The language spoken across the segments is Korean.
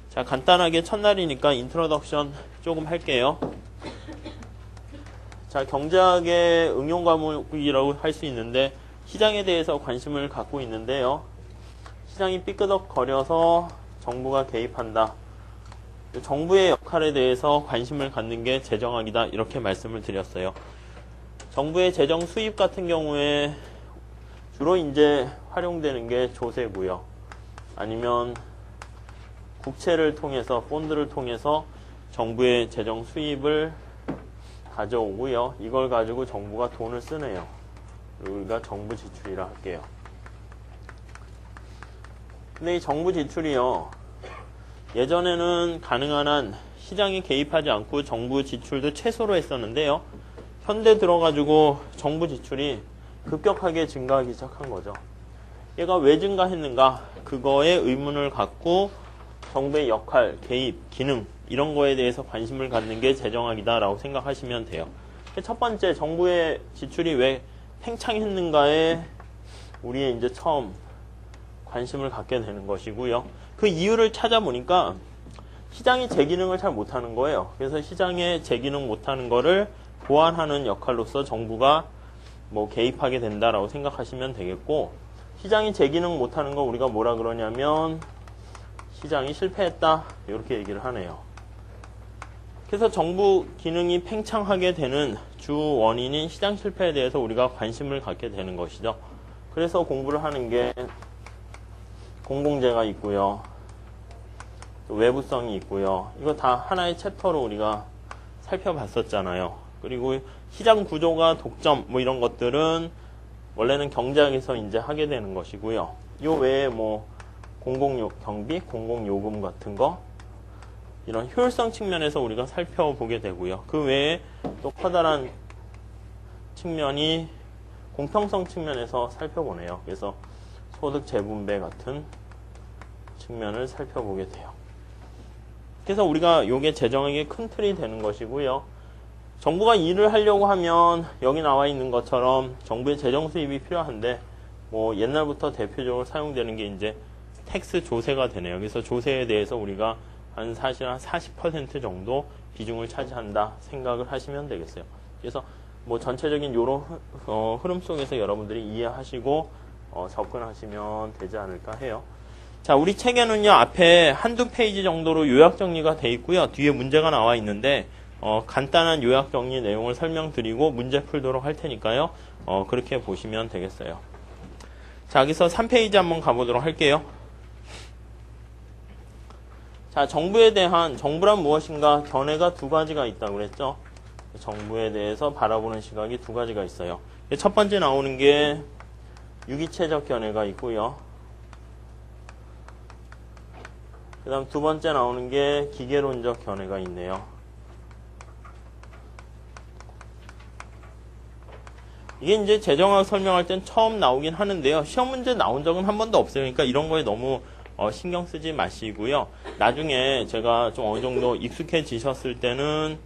자, 간단하게 첫날이니까 인트로덕션 조금 할게요. 자, 경제학의 응용 과목이라고 할 수 있는데 시장에 대해서 관심을 갖고 있는데요. 시장이 삐끄덕거려서 정부가 개입한다. 정부의 역할에 대해서 관심을 갖는 게 재정학이다. 이렇게 말씀을 드렸어요. 정부의 재정 수입 같은 경우에 주로 이제 활용되는 게 조세고요. 아니면 국채를 통해서, 본드를 통해서 정부의 재정 수입을 가져오고요. 이걸 가지고 정부가 돈을 쓰네요. 우리가 정부 지출이라 할게요. 근데 이 정부 지출이요. 예전에는 가능한 한 시장에 개입하지 않고 정부 지출도 최소로 했었는데요. 현대 들어가지고 정부 지출이 급격하게 증가하기 시작한 거죠. 얘가 왜 증가했는가? 그거에 의문을 갖고 정부의 역할, 개입, 기능 이런 거에 대해서 관심을 갖는 게 재정학이다라고 생각하시면 돼요. 첫 번째, 정부의 지출이 왜 팽창했는가에 우리의 이제 처음 관심을 갖게 되는 것이고요. 그 이유를 찾아보니까 시장이 제 기능을 잘 못하는 거예요. 그래서 시장에 제 기능 못하는 거를 보완하는 역할로서 정부가 뭐 개입하게 된다라고 생각하시면 되겠고, 시장이 제 기능 못하는 거 우리가 뭐라 그러냐면 시장이 실패했다 이렇게 얘기를 하네요. 그래서 정부 기능이 팽창하게 되는 주 원인인 시장 실패에 대해서 우리가 관심을 갖게 되는 것이죠. 그래서 공부를 하는 게 공공재가 있고요. 또 외부성이 있고요. 이거 다 하나의 챕터로 우리가 살펴봤었잖아요. 그리고 시장 구조가 독점 뭐 이런 것들은 원래는 경제학에서 이제 하게 되는 것이고요. 이 외에 뭐 경비, 공공요금 같은 거 이런 효율성 측면에서 우리가 살펴보게 되고요. 그 외에 또 커다란 측면이 공평성 측면에서 살펴보네요. 그래서 소득 재분배 같은 측면을 살펴보게 돼요. 그래서 우리가 요게 재정학의 큰 틀이 되는 것이고요. 정부가 일을 하려고 하면 여기 나와 있는 것처럼 정부의 재정 수입이 필요한데 뭐 옛날부터 대표적으로 사용되는 게 이제 텍스 조세가 되네요. 그래서 조세에 대해서 우리가 사실 한 40% 정도 비중을 차지한다 생각을 하시면 되겠어요. 그래서 뭐 전체적인 요런 흐름 속에서 여러분들이 이해하시고 접근하시면 되지 않을까 해요. 자, 우리 책에는요 앞에 한두 페이지 정도로 요약 정리가 돼 있고요. 뒤에 문제가 나와 있는데 간단한 요약 정리 내용을 설명드리고 문제 풀도록 할 테니까요. 그렇게 보시면 되겠어요. 자, 여기서 3페이지 한번 가보도록 할게요. 자, 정부란 무엇인가 견해가 두 가지가 있다고 그랬죠. 정부에 대해서 바라보는 시각이 두 가지가 있어요. 첫 번째 나오는 게 유기체적 견해가 있고요. 그 다음 두 번째 나오는 게 기계론적 견해가 있네요. 이게 이제 재정학 설명할 땐 처음 나오긴 하는데요. 시험 문제 나온 적은 한 번도 없어요. 그러니까 이런 거에 너무 신경 쓰지 마시고요. 나중에 제가 좀 어느 정도 익숙해지셨을 때는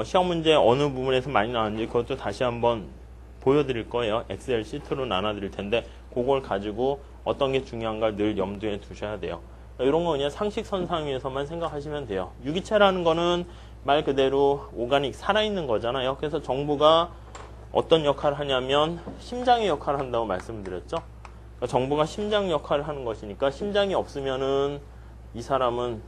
시험 문제 어느 부분에서 많이 나왔는지 그것도 다시 한번 보여드릴 거예요. 엑셀 시트로 나눠드릴 텐데 그걸 가지고 어떤 게 중요한가 늘 염두에 두셔야 돼요. 이런 거 그냥 상식선상에서만 생각하시면 돼요. 유기체라는 거는 말 그대로 오가닉 살아있는 거잖아요. 그래서 정부가 어떤 역할을 하냐면 심장의 역할을 한다고 말씀을 드렸죠. 그러니까 정부가 심장 역할을 하는 것이니까 심장이 없으면은 이 사람은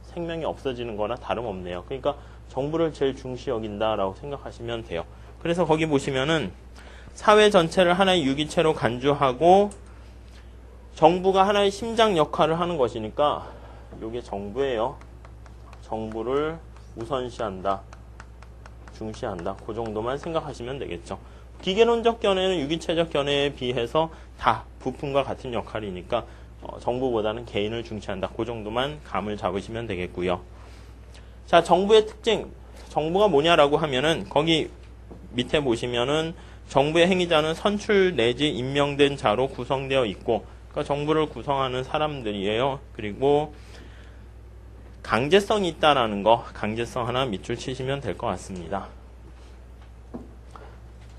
생명이 없어지는 거나 다름없네요. 그러니까 정부를 제일 중시 여긴다라고 생각하시면 돼요. 그래서 거기 보시면은 사회 전체를 하나의 유기체로 간주하고 정부가 하나의 심장 역할을 하는 것이니까 이게 정부예요. 정부를 우선시한다. 중시한다. 그 정도만 생각하시면 되겠죠. 기계론적 견해는 유기체적 견해에 비해서 다 부품과 같은 역할이니까 정부보다는 개인을 중시한다. 그 정도만 감을 잡으시면 되겠고요. 자, 정부의 특징. 정부가 뭐냐라고 하면은 거기 밑에 보시면은 정부의 행위자는 선출 내지 임명된 자로 구성되어 있고, 그러니까 정부를 구성하는 사람들이에요. 그리고 강제성이 있다라는 거, 강제성 하나 밑줄 치시면 될 것 같습니다.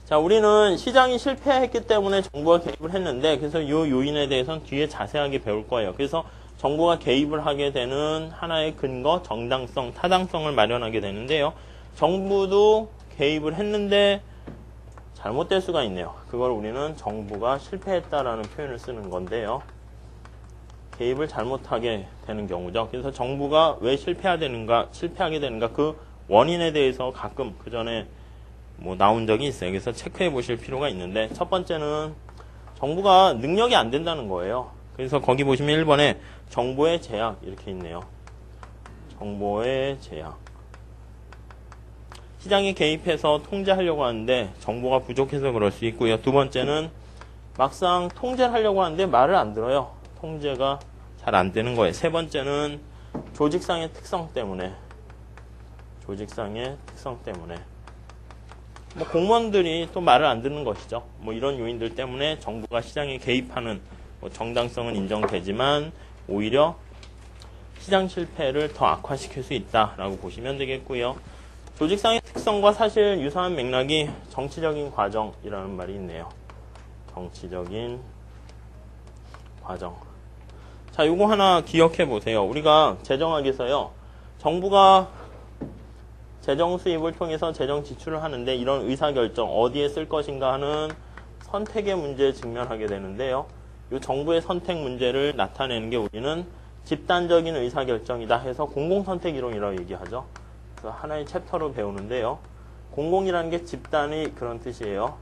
자, 우리는 시장이 실패했기 때문에 정부가 개입을 했는데, 그래서 이 요인에 대해서는 뒤에 자세하게 배울 거예요. 그래서 정부가 개입을 하게 되는 하나의 근거, 정당성, 타당성을 마련하게 되는데요. 정부도 개입을 했는데 잘못될 수가 있네요. 그걸 우리는 정부가 실패했다라는 표현을 쓰는 건데요. 개입을 잘못하게 되는 경우죠. 그래서 정부가 왜 실패하게 되는가 그 원인에 대해서 가끔 그 전에 뭐 나온 적이 있어요. 그래서 체크해 보실 필요가 있는데, 첫 번째는 정부가 능력이 안 된다는 거예요. 그래서 거기 보시면 1번에 정보의 제약 이렇게 있네요. 정보의 제약. 시장에 개입해서 통제하려고 하는데 정보가 부족해서 그럴 수 있고요. 두 번째는 막상 통제를 하려고 하는데 말을 안 들어요. 통제가 잘 안 되는 거예요. 세 번째는 조직상의 특성 때문에. 뭐 공무원들이 또 말을 안 듣는 것이죠. 뭐 이런 요인들 때문에 정부가 시장에 개입하는 뭐 정당성은 인정되지만 오히려 시장 실패를 더 악화시킬 수 있다라고 보시면 되겠고요. 조직상의 특성과 사실 유사한 맥락이 정치적인 과정이라는 말이 있네요. 정치적인 과정. 자, 요거 하나 기억해 보세요. 우리가 재정학에서요, 정부가 재정 수입을 통해서 재정 지출을 하는데 이런 의사결정 어디에 쓸 것인가 하는 선택의 문제에 직면하게 되는데요. 이 정부의 선택 문제를 나타내는 게 우리는 집단적인 의사결정이다 해서 공공선택이론이라고 얘기하죠. 그래서 하나의 챕터로 배우는데요. 공공이라는 게 집단이 그런 뜻이에요.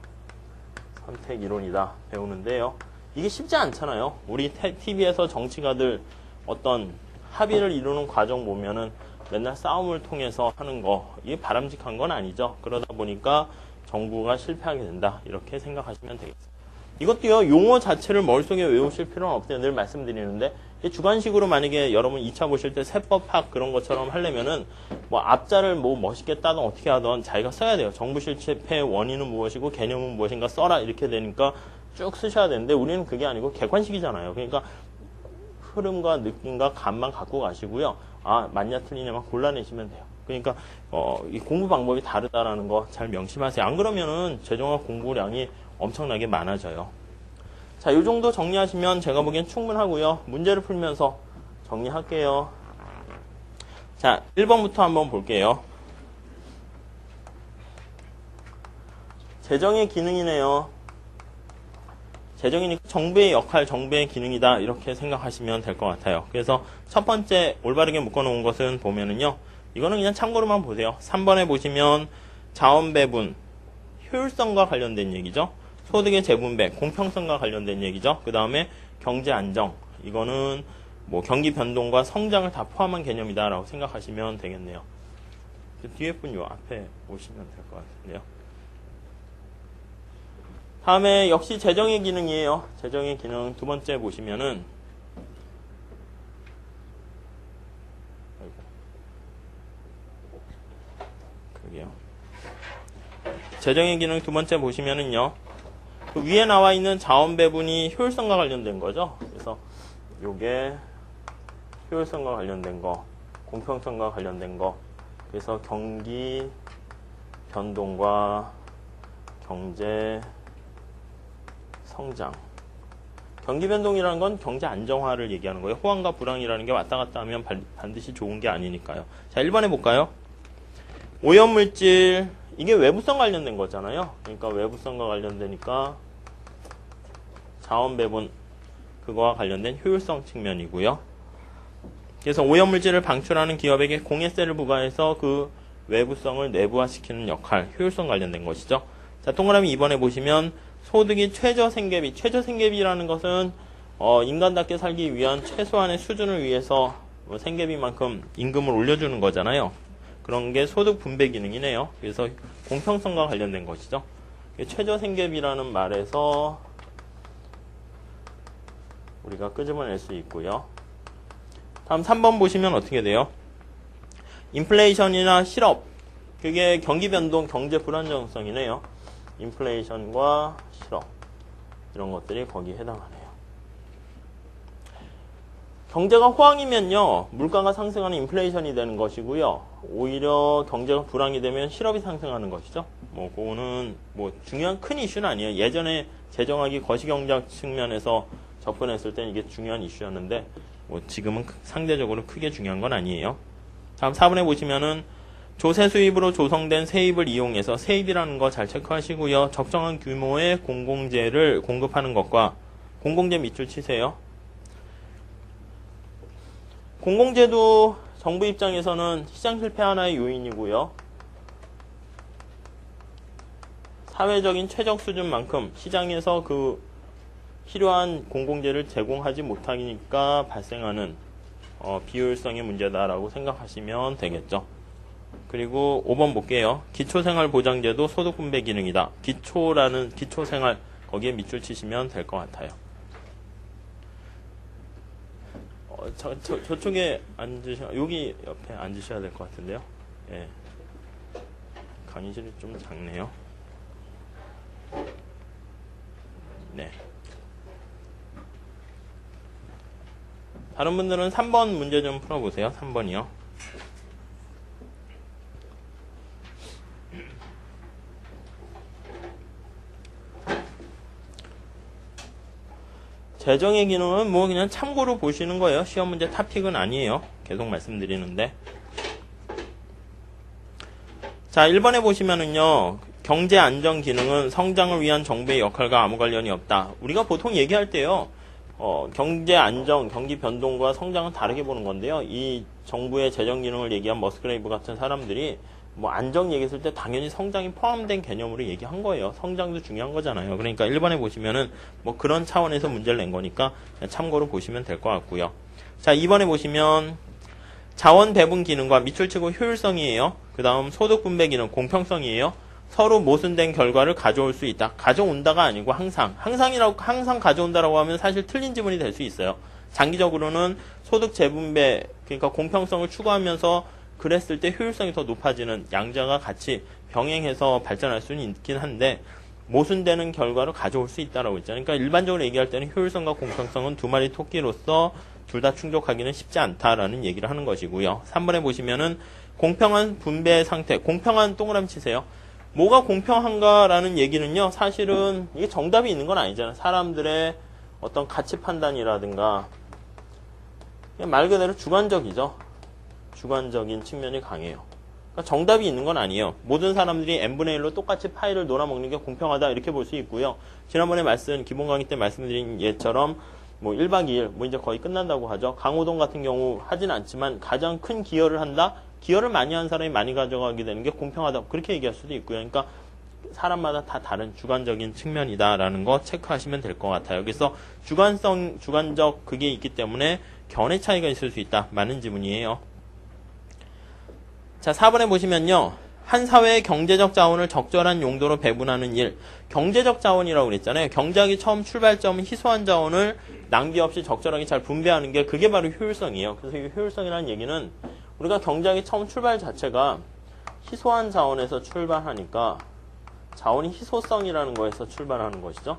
선택이론이다 배우는데요. 이게 쉽지 않잖아요. 우리 TV에서 정치가들 어떤 합의를 이루는 과정 보면은 맨날 싸움을 통해서 하는 거, 이게 바람직한 건 아니죠. 그러다 보니까 정부가 실패하게 된다. 이렇게 생각하시면 되겠습니다. 이것도요, 용어 자체를 머릿속에 외우실 필요는 없대요. 늘 말씀드리는데, 주관식으로 만약에 여러분 2차 보실 때 세법학 그런 것처럼 하려면은, 뭐 앞자를 뭐 멋있게 따든 어떻게 하든 자기가 써야 돼요. 정부 실패의 원인은 무엇이고 개념은 무엇인가 써라. 이렇게 되니까 쭉 쓰셔야 되는데, 우리는 그게 아니고 객관식이잖아요. 그러니까 흐름과 느낌과 감만 갖고 가시고요. 아, 맞냐 틀리냐만 골라내시면 돼요. 그러니까 이 공부 방법이 다르다라는 거 잘 명심하세요. 안 그러면은 재정학 공부량이 엄청나게 많아져요. 자, 이 정도 정리하시면 제가 보기엔 충분하고요. 문제를 풀면서 정리할게요. 자, 1번부터 한번 볼게요. 재정의 기능이네요. 재정이니까 정부의 역할, 정부의 기능이다 이렇게 생각하시면 될 것 같아요. 그래서 첫 번째 올바르게 묶어놓은 것은 보면은요, 이거는 그냥 참고로만 보세요. 3번에 보시면 자원 배분, 효율성과 관련된 얘기죠. 소득의 재분배, 공평성과 관련된 얘기죠. 그 다음에 경제 안정, 이거는 뭐 경기 변동과 성장을 다 포함한 개념이다라고 생각하시면 되겠네요. 그 뒤에 분 요 앞에 오시면 될 것 같은데요. 다음에 역시 재정의 기능이에요. 재정의 기능 두 번째 보시면은 그러게요. 재정의 기능 두 번째 보시면은요. 그 위에 나와 있는 자원 배분이 효율성과 관련된 거죠. 그래서 요게 효율성과 관련된 거, 공평성과 관련된 거. 그래서 경기 변동과 경제 성장. 경기 변동이라는 건 경제 안정화를 얘기하는 거예요. 호황과 불황이라는 게 왔다 갔다 하면 반드시 좋은 게 아니니까요. 자, 1번에 볼까요? 오염물질, 이게 외부성 관련된 거잖아요. 그러니까 외부성과 관련되니까 자원 배분, 그거와 관련된 효율성 측면이고요. 그래서 오염물질을 방출하는 기업에게 공예세를 부과해서 그 외부성을 내부화시키는 역할, 효율성 관련된 것이죠. 자, 동그라미 2번에 보시면 소득이 최저생계비, 최저생계비라는 것은 인간답게 살기 위한 최소한의 수준을 위해서 생계비만큼 임금을 올려주는 거잖아요. 그런 게 소득 분배 기능이네요. 그래서 공평성과 관련된 것이죠. 최저생계비라는 말에서 우리가 끄집어낼 수 있고요. 다음 3번 보시면 어떻게 돼요? 인플레이션이나 실업, 그게 경기 변동, 경제 불안정성이네요. 인플레이션과 실업, 이런 것들이 거기에 해당하네요. 경제가 호황이면요, 물가가 상승하는 인플레이션이 되는 것이고요. 오히려 경제가 불황이 되면 실업이 상승하는 것이죠. 뭐 그거는 뭐 중요한 큰 이슈는 아니에요. 예전에 재정학이 거시경제학 측면에서 접근했을 때 이게 중요한 이슈였는데 뭐 지금은 상대적으로 크게 중요한 건 아니에요. 다음 4번에 보시면은 조세 수입으로 조성된 세입을 이용해서 세입이라는 거 잘 체크하시고요. 적정한 규모의 공공재를 공급하는 것과 공공재 밑줄 치세요. 공공재도 정부 입장에서는 시장 실패 하나의 요인이고요. 사회적인 최적 수준만큼 시장에서 그 필요한 공공재를 제공하지 못하니까 발생하는 비효율성의 문제다라고 생각하시면 되겠죠. 그리고 5번 볼게요. 기초생활보장제도 소득분배 기능이다. 기초생활 거기에 밑줄 치시면 될 것 같아요. 저쪽에 여기 옆에 앉으셔야 될 것 같은데요. 예. 강의실이 좀 작네요. 네. 다른 분들은 3번 문제 좀 풀어보세요. 3번이요. 재정의 기능은 뭐 그냥 참고로 보시는 거예요. 시험 문제 토픽은 아니에요. 계속 말씀드리는데. 자, 1번에 보시면은요. 경제 안정 기능은 성장을 위한 정부의 역할과 아무 관련이 없다. 우리가 보통 얘기할 때요. 경제 안정, 경기 변동과 성장은 다르게 보는 건데요. 이 정부의 재정 기능을 얘기한 머스그레이브 같은 사람들이 뭐 안정 얘기했을 때 당연히 성장이 포함된 개념으로 얘기한 거예요. 성장도 중요한 거잖아요. 그러니까 1번에 보시면은 뭐 그런 차원에서 문제를 낸 거니까 참고로 보시면 될 것 같고요. 자, 2번에 보시면 자원 배분 기능과 밑줄 치고 효율성이에요. 그 다음 소득 분배 기능, 공평성이에요. 서로 모순된 결과를 가져올 수 있다. 가져온다가 아니고 항상 가져온다라고 하면 사실 틀린 지문이 될 수 있어요. 장기적으로는 소득 재분배, 그러니까 공평성을 추구하면서 그랬을 때 효율성이 더 높아지는 양자가 같이 병행해서 발전할 수는 있긴 한데 모순되는 결과를 가져올 수 있다라고 했잖아요. 그러니까 일반적으로 얘기할 때는 효율성과 공평성은 두 마리 토끼로서 둘 다 충족하기는 쉽지 않다라는 얘기를 하는 것이고요. 3번에 보시면은 공평한 분배 상태, 공평한 동그라미 치세요. 뭐가 공평한가라는 얘기는요, 사실은 이게 정답이 있는 건 아니잖아요. 사람들의 어떤 가치 판단이라든가 그냥 말 그대로 주관적이죠. 주관적인 측면이 강해요. 그러니까 정답이 있는 건 아니에요. 모든 사람들이 n분의 1로 똑같이 파이를 놀아먹는 게 공평하다 이렇게 볼 수 있고요. 지난번에 기본 강의 때 말씀드린 예처럼 뭐 1박 2일 뭐 이제 거의 끝난다고 하죠. 강호동 같은 경우 하진 않지만 가장 큰 기여를 한다. 기여를 많이 한 사람이 많이 가져가게 되는 게 공평하다. 그렇게 얘기할 수도 있고요. 그러니까 사람마다 다 다른 주관적인 측면이다라는 거 체크하시면 될 것 같아요. 그래서 주관적 그게 있기 때문에 견해 차이가 있을 수 있다. 맞는 지문이에요. 자, 4번에 보시면요. 한 사회의 경제적 자원을 적절한 용도로 배분하는 일. 경제적 자원이라고 그랬잖아요. 경제학이 처음 출발점은 희소한 자원을 낭비 없이 적절하게 잘 분배하는 게 그게 바로 효율성이에요. 그래서 이 효율성이라는 얘기는 우리가 경제학이 처음 출발 자체가 희소한 자원에서 출발하니까 자원이 희소성이라는 거에서 출발하는 것이죠.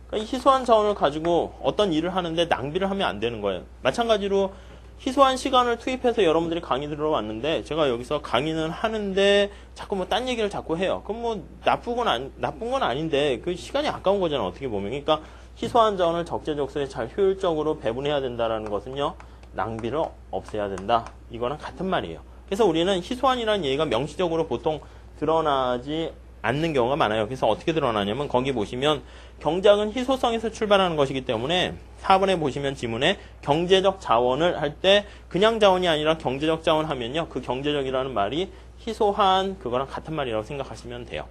그러니까 이 희소한 자원을 가지고 어떤 일을 하는데 낭비를 하면 안 되는 거예요. 마찬가지로 희소한 시간을 투입해서 여러분들이 강의 들어왔는데 제가 여기서 강의는 하는데 자꾸 뭐 딴 얘기를 자꾸 해요. 그럼 뭐 나쁜 건 아닌데 그 시간이 아까운 거잖아요. 어떻게 보면. 그러니까 희소한 자원을 적재적소에 잘 효율적으로 배분해야 된다는 것은요. 낭비를 없애야 된다. 이거랑 같은 말이에요. 그래서 우리는 희소한이라는 얘기가 명시적으로 보통 드러나지 않는 경우가 많아요. 그래서 어떻게 드러나냐면 거기 보시면 경제학은 희소성에서 출발하는 것이기 때문에 4번에 보시면 지문에 경제적 자원을 할 때 그냥 자원이 아니라 경제적 자원 하면요. 그 경제적이라는 말이 희소한 그거랑 같은 말이라고 생각하시면 돼요.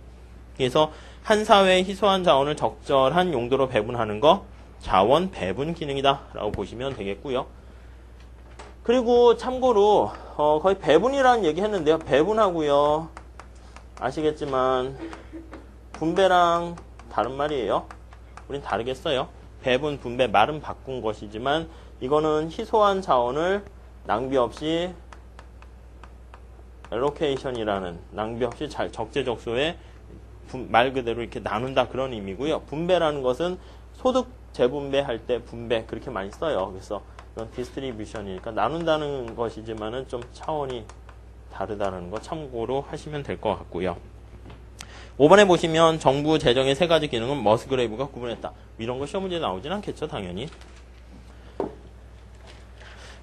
그래서 한 사회의 희소한 자원을 적절한 용도로 배분하는 거 자원 배분 기능이다 라고 보시면 되겠고요. 그리고 참고로 거의 배분이라는 얘기 했는데요. 배분하고요. 아시겠지만 분배랑 다른 말이에요. 우린 다르게 써요. 배분, 분배, 말은 바꾼 것이지만 이거는 희소한 자원을 낭비 없이 allocation이라는 낭비 없이 잘 적재적소에 말 그대로 이렇게 나눈다 그런 의미고요. 분배라는 것은 소득 재분배할 때 분배 그렇게 많이 써요. 그래서 이건 distribution이니까 나눈다는 것이지만은 좀 차원이 다르다는 거 참고로 하시면 될 것 같고요. 5번에 보시면 정부 재정의 세 가지 기능은 머스그레이브가 구분했다. 이런 거 시험 문제에 나오진 않겠죠, 당연히.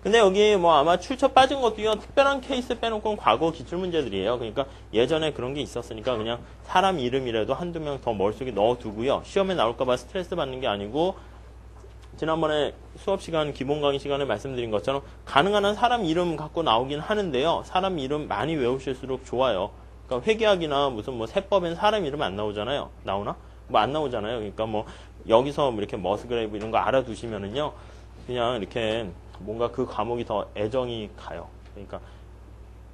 근데 여기 뭐 아마 출처 빠진 것도요, 특별한 케이스 빼놓고는 과거 기출문제들이에요. 그러니까 예전에 그런 게 있었으니까 그냥 사람 이름이라도 한두 명 더 머릿속에 넣어두고요. 시험에 나올까봐 스트레스 받는 게 아니고, 지난번에 수업 시간, 기본 강의 시간에 말씀드린 것처럼 가능한 한 사람 이름 갖고 나오긴 하는데요. 사람 이름 많이 외우실수록 좋아요. 그러니까 회계학이나 무슨 뭐 세법엔 사람 이름 안 나오잖아요. 나오나? 뭐 안 나오잖아요. 그러니까 뭐 여기서 뭐 이렇게 머스그레이브 이런 거 알아두시면은요, 그냥 이렇게 뭔가 그 과목이 더 애정이 가요. 그러니까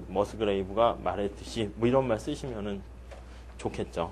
머스그레이브가 말했듯이 뭐 이런 말 쓰시면은 좋겠죠.